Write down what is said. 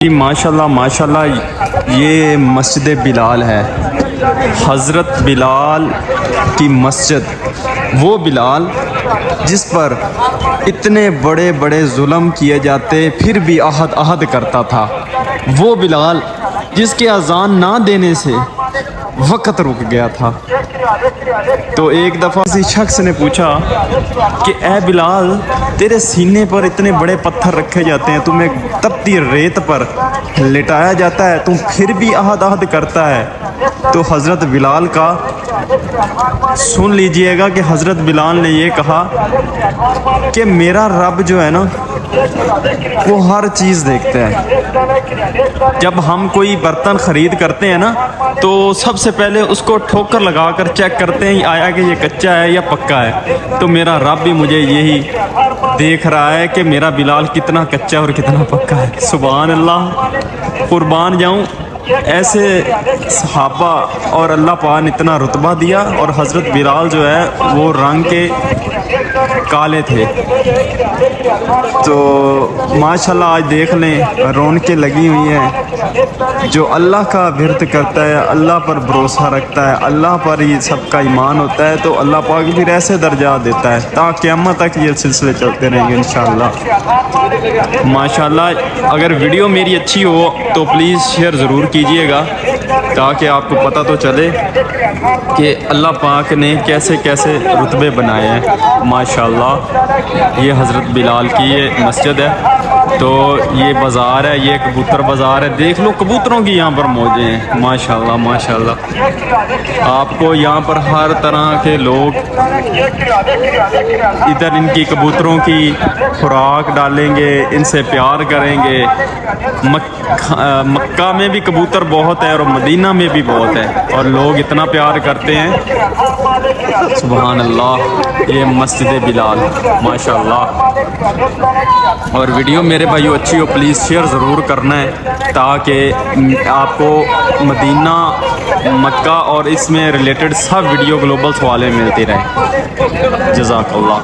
ماشاءاللہ ماشاءاللہ یہ مسجد بلال ہے، حضرت بلال کی مسجد۔ وہ بلال جس پر اتنے بڑے بڑے ظلم کیے جاتے پھر بھی عہد کرتا تھا، وہ بلال جس کے اذان نہ دینے سے وقت رک گیا تھا۔ تو ایک دفعہ کسی شخص نے پوچھا کہ اے بلال، تیرے سینے پر اتنے بڑے پتھر رکھے جاتے ہیں، تمہیں تپتی ریت پر لٹایا جاتا ہے، تم پھر بھی عہد کرتا ہے۔ تو حضرت بلال کا سن لیجئے گا کہ حضرت بلال نے یہ کہا کہ میرا رب جو ہے نا وہ ہر چیز دیکھتا ہے۔ جب ہم کوئی برتن خرید کرتے ہیں نا تو سب سے پہلے اس کو ٹھوکر لگا کر چیک کرتے ہیں آیا کہ یہ کچا ہے یا پکا ہے۔ تو میرا رب بھی مجھے یہی دیکھ رہا ہے کہ میرا بلال کتنا کچا اور کتنا پکا ہے۔ سبحان اللہ، قربان جاؤں، ایسے صحابہ اور اللہ پاک نے اتنا رتبہ دیا، اور حضرت بلال جو ہے وہ رنگ کے کالے تھے۔ تو ماشاءاللہ آج دیکھ لیں رونقیں لگی ہوئی ہیں۔ جو اللہ کا ورد کرتا ہے، اللہ پر بھروسہ رکھتا ہے، اللہ پر یہ سب کا ایمان ہوتا ہے، تو اللہ پاک پھر ایسے درجات دیتا ہے تا قیامت تک یہ سلسلے چلتے رہیں گے انشاءاللہ۔ ماشاءاللہ اگر ویڈیو میری اچھی ہو تو پلیز شیئر ضرور کیجئے گا تاکہ آپ کو پتہ تو چلے کہ اللہ پاک نے کیسے کیسے رتبے بنائے ہیں۔ ماشاءاللہ یہ حضرت بلال کی یہ مسجد ہے۔ تو یہ بازار ہے، یہ کبوتر بازار ہے، دیکھ لو کبوتروں کی یہاں پر موجیں ہیں۔ ماشاءاللہ ماشاءاللہ آپ کو یہاں پر ہر طرح کے لوگ ادھر ان کی کبوتروں کی خوراک ڈالیں گے، ان سے پیار کریں گے۔ مکہ میں بھی کبوتر بہت ہے اور مدینہ میں بھی بہت ہے، اور لوگ اتنا پیار کرتے ہیں۔ سبحان اللہ، یہ مسجد بلال ماشاءاللہ۔ اور ویڈیو میرے بھائیو اچھی ہو پلیز شیئر ضرور کرنا ہے تاکہ آپ کو مدینہ، مکہ اور اس میں ریلیٹڈ سب ویڈیو گلوبلز والے ملتی رہیں۔ جزاک اللہ۔